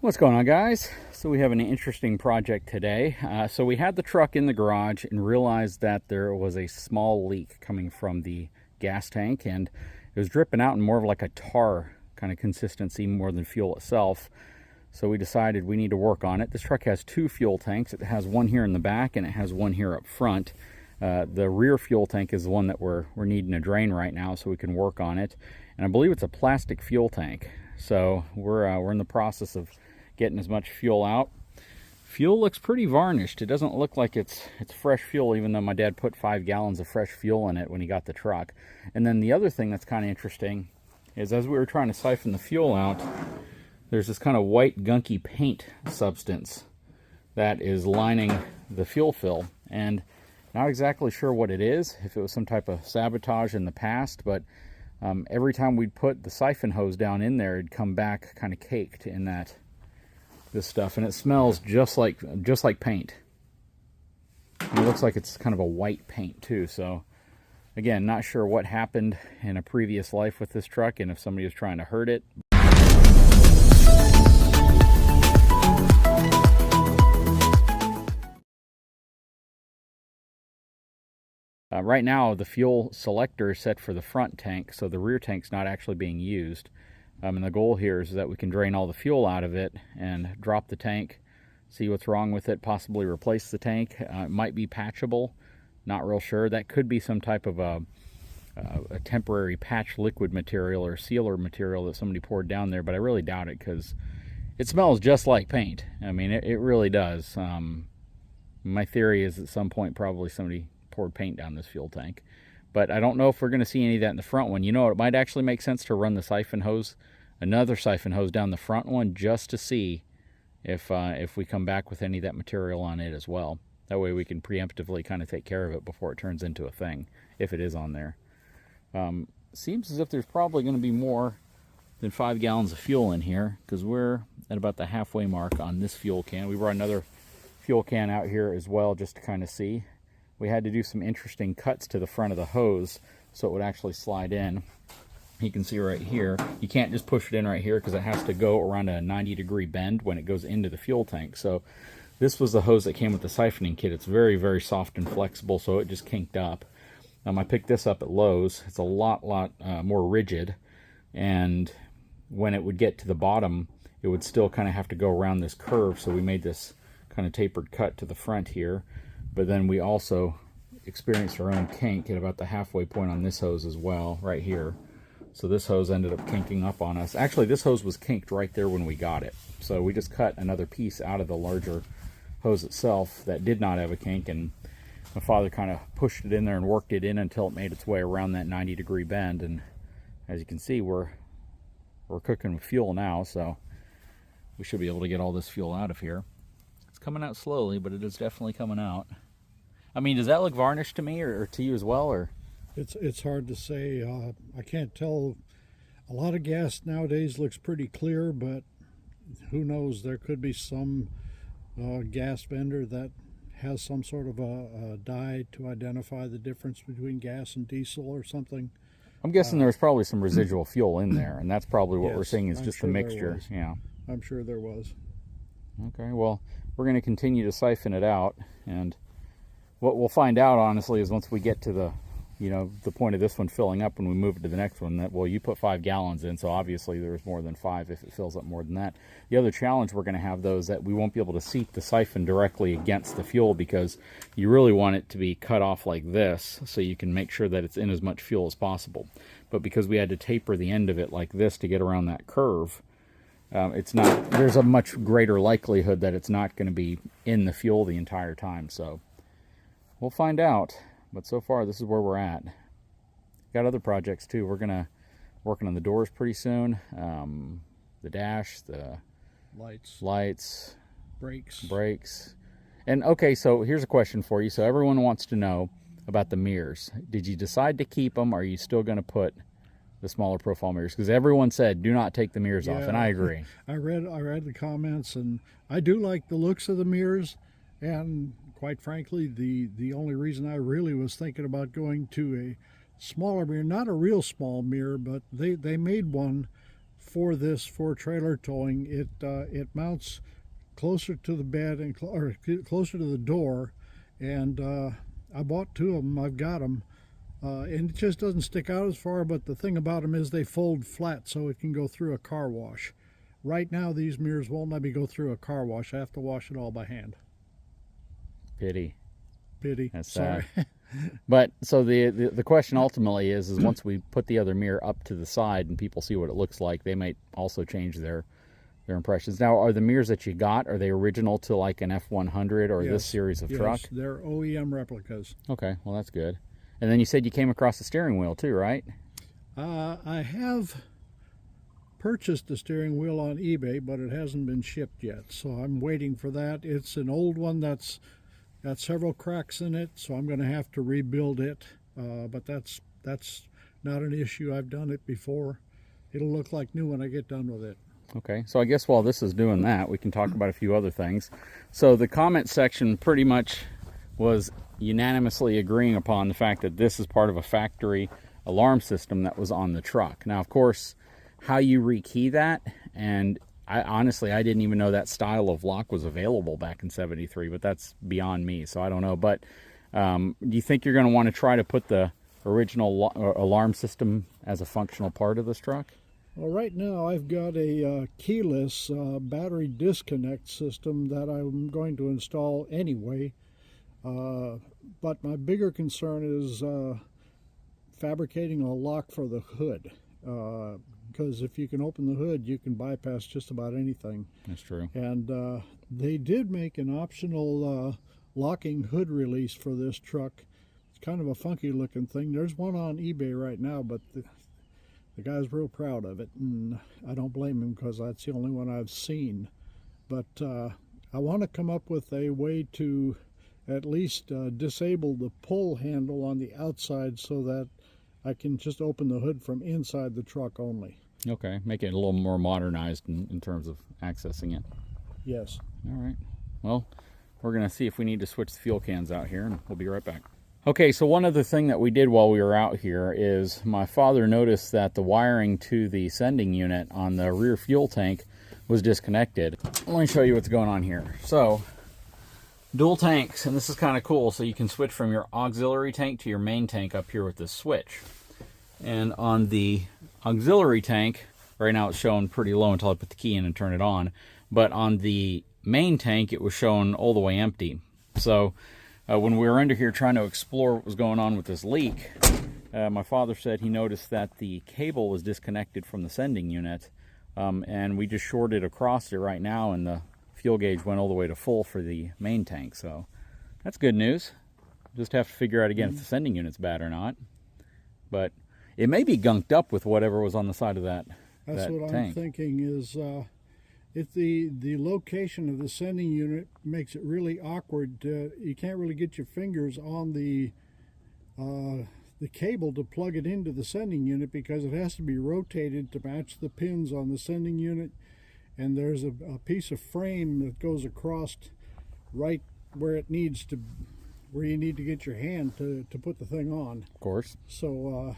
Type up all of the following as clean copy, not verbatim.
What's going on, guys? So we have an interesting project today. So we had the truck in the garage and realized that there was a small leak coming from the gas tank, and it was dripping out in more of like a tar kind of consistency more than fuel itself. So we decided we need to work on it. This truck has two fuel tanks. It has one here in the back and it has one here up front. The rear fuel tank is the one that we're needing to drain right now so we can work on it. And I believe it's a plastic fuel tank. So we're in the process of getting as much fuel out. Fuel looks pretty varnished. It doesn't look like it's fresh fuel, even though my dad put 5 gallons of fresh fuel in it when he got the truck. And then the other thing that's kind of interesting is as we were trying to siphon the fuel out, there's this kind of white gunky paint substance that is lining the fuel fill. And not exactly sure what it is, if it was some type of sabotage in the past, but every time we'd put the siphon hose down in there, it'd come back kind of caked in this stuff, and it smells just like paint. And it looks like it's kind of a white paint too. So again, not sure what happened in a previous life with this truck and if somebody was trying to hurt it. Right now the fuel selector is set for the front tank, so the rear tank's not actually being used. And the goal here is that we can drain all the fuel out of it and drop the tank, see what's wrong with it, possibly replace the tank. It might be patchable, not real sure. That could be some type of a temporary patch liquid material or sealer material that somebody poured down there, but I really doubt it because it smells just like paint. I mean, it really does. My theory is at some point probably somebody poured paint down this fuel tank. But I don't know if we're going to see any of that in the front one. You know, it might actually make sense to run the siphon hose, another siphon hose down the front one, just to see if we come back with any of that material on it as well. That way we can preemptively kind of take care of it before it turns into a thing, if it is on there. Seems as if there's probably going to be more than 5 gallons of fuel in here, because we're at about the halfway mark on this fuel can. We brought another fuel can out here as well just to kind of see. We had to do some interesting cuts to the front of the hose so it would actually slide in. You can see right here, you can't just push it in right here because it has to go around a 90-degree bend when it goes into the fuel tank. So this was the hose that came with the siphoning kit. It's very, very soft and flexible, so it just kinked up. I picked this up at Lowe's. It's a lot more rigid, and when it would get to the bottom, it would still kind of have to go around this curve, so we made this kind of tapered cut to the front here. But then we also experienced our own kink at about the halfway point on this hose as well, right here. So this hose ended up kinking up on us. Actually, this hose was kinked right there when we got it. So we just cut another piece out of the larger hose itself that did not have a kink, and my father kind of pushed it in there and worked it in until it made its way around that 90-degree bend. And as you can see, we're cooking with fuel now, so we should be able to get all this fuel out of here. It's coming out slowly, but it is definitely coming out. I mean, does that look varnished to me or to you as well? Or it's hard to say. I can't tell. A lot of gas nowadays looks pretty clear, but who knows? There could be some gas vendor that has some sort of a dye to identify the difference between gas and diesel or something. I'm guessing there's probably some residual fuel in there, and that's probably what Yes, we're seeing is I'm just sure a there mixture. was. Yeah. I'm sure there was. Okay, well, we're going to continue to siphon it out, and what we'll find out, honestly, is once we get to the, the point of this one filling up when we move it to the next one, that, well, you put 5 gallons in, so obviously there's more than 5 if it fills up more than that. The other challenge we're going to have, though, is that we won't be able to seat the siphon directly against the fuel because you really want it to be cut off like this so you can make sure that it's in as much fuel as possible. But because we had to taper the end of it like this to get around that curve, there's a much greater likelihood that it's not going to be in the fuel the entire time. So we'll find out, but so far this is where we're at. Got other projects too. We're gonna working on the doors pretty soon, the dash, the lights, brakes. And okay, so here's a question for you. So everyone wants to know about the mirrors. Did you decide to keep them, or are you still going to put the smaller profile mirrors? Because everyone said do not take the mirrors off, and I agree. I read the comments, and I do like the looks of the mirrors, and quite frankly, the only reason I really was thinking about going to a smaller mirror, not a real small mirror, but they made one for trailer towing. It mounts closer to the bed and closer to the door, and I bought 2 of them. I've got them, and it just doesn't stick out as far. But the thing about them is they fold flat, so it can go through a car wash. Right now, these mirrors won't let me go through a car wash. I have to wash it all by hand. Pity. That's Sorry. sad. But so the question ultimately is once we put the other mirror up to the side and people see what it looks like, they might also change their impressions. Now, are the mirrors that you got, are they original to like an F100 or this series of truck? Yes, they're OEM replicas. Okay, well that's good. And then you said you came across the steering wheel too, right? I have purchased the steering wheel on eBay, but it hasn't been shipped yet, so I'm waiting for that. It's an old one that's got several cracks in it, so I'm going to have to rebuild it, but that's not an issue. I've done it before. It'll look like new when I get done with it. Okay, so I guess while this is doing that, we can talk about a few other things. So the comment section pretty much was unanimously agreeing upon the fact that this is part of a factory alarm system that was on the truck. Now, of course, how you rekey that, and honestly, I didn't even know that style of lock was available back in '73, but that's beyond me, so I don't know. But do you think you're going to want to try to put the original alarm system as a functional part of this truck? Well, right now I've got a keyless battery disconnect system that I'm going to install anyway. But my bigger concern is fabricating a lock for the hood. Because if you can open the hood, you can bypass just about anything. That's true. And they did make an optional locking hood release for this truck. It's kind of a funky looking thing. There's one on eBay right now, but the guy's real proud of it, and I don't blame him because that's the only one I've seen. But I want to come up with a way to at least disable the pull handle on the outside so that I can just open the hood from inside the truck only. Okay, make it a little more modernized in terms of accessing it. Yes. All right. Well, we're going to see if we need to switch the fuel cans out here, and we'll be right back. Okay, so one other thing that we did while we were out here is my father noticed that the wiring to the sending unit on the rear fuel tank was disconnected. Let me show you what's going on here. So, dual tanks, and this is kind of cool, so you can switch from your auxiliary tank to your main tank up here with this switch. And on the auxiliary tank, right now it's showing pretty low until I put the key in and turn it on, but on the main tank it was showing all the way empty. So when we were under here trying to explore what was going on with this leak, my father said he noticed that the cable was disconnected from the sending unit, and we just shorted across it right now, and the fuel gauge went all the way to full for the main tank. So that's good news. Just have to figure out again if the sending unit's bad or not. But it may be gunked up with whatever was on the side of that tank. That's what I'm thinking is if the location of the sending unit makes it really awkward. You can't really get your fingers on the cable to plug it into the sending unit because it has to be rotated to match the pins on the sending unit. And there's a piece of frame that goes across right where it needs to, where you need to get your hand to put the thing on. Of course. So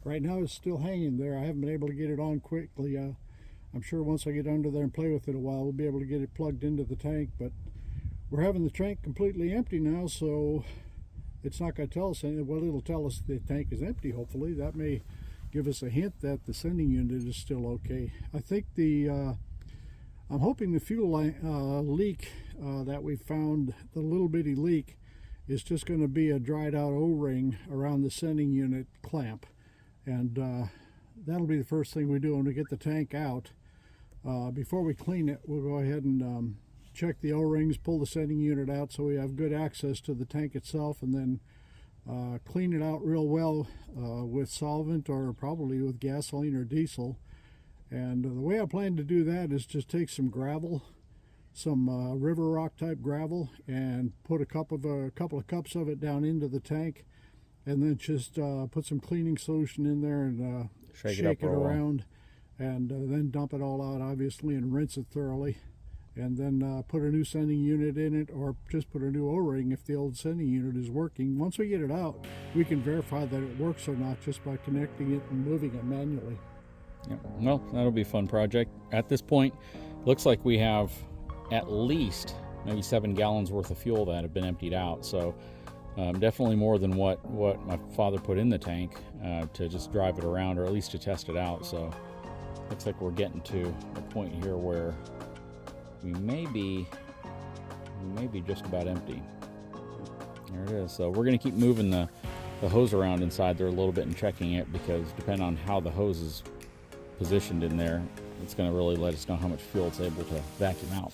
right now it's still hanging there. I haven't been able to get it on quickly. I'm sure once I get under there and play with it a while, we'll be able to get it plugged into the tank. But we're having the tank completely empty now, so it's not going to tell us anything. Well, it'll tell us the tank is empty, hopefully. That may give us a hint that the sending unit is still okay. I think I'm hoping the fuel leak that we found, the little bitty leak, is just going to be a dried out O-ring around the sending unit clamp. And that'll be the first thing we do when we get the tank out. Before we clean it, we'll go ahead and check the O-rings, pull the sending unit out so we have good access to the tank itself, and then clean it out real well with solvent or probably with gasoline or diesel. And the way I plan to do that is just take some gravel, some river rock type gravel, and put a couple of cups of it down into the tank, and then just put some cleaning solution in there and shake it around, and then dump it all out, obviously, and rinse it thoroughly, and then put a new sending unit in it, or just put a new O-ring if the old sending unit is working. Once we get it out, we can verify that it works or not just by connecting it and moving it manually. Yep. Well, that'll be a fun project. At this point, looks like we have at least maybe 7 gallons worth of fuel that have been emptied out. So definitely more than what my father put in the tank to just drive it around, or at least to test it out. So looks like we're getting to a point here where we may be just about empty. There it is. So we're going to keep moving the hose around inside there a little bit and checking it, because depending on how the hose is positioned in there, it's going to really let us know how much fuel it's able to vacuum out.